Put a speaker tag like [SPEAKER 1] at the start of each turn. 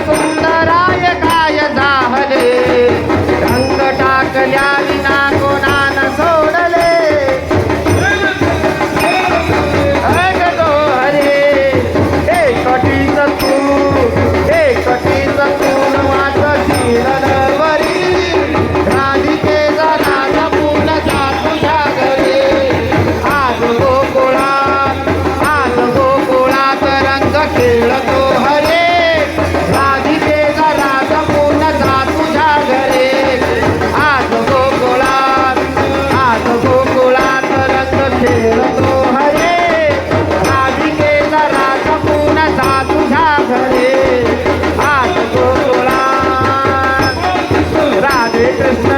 [SPEAKER 1] सुंदराय काय झाले रंग टाकल्या विना कोणाला सोडले अग गो हरे एकटीच तू वाचशील नवरी राधिकेचा राजा पुण्याचा तुझ्या घरी आज गोकुळात रंग खेळतो हरे राधिकेचा राजा पुण्याचा तुझ्या घरी आज गोकुळात रंग खेळतो हरे राधिकेचा राजा पुण्याचा तुझ्या घरी आज गोकुळात राधे कृष्ण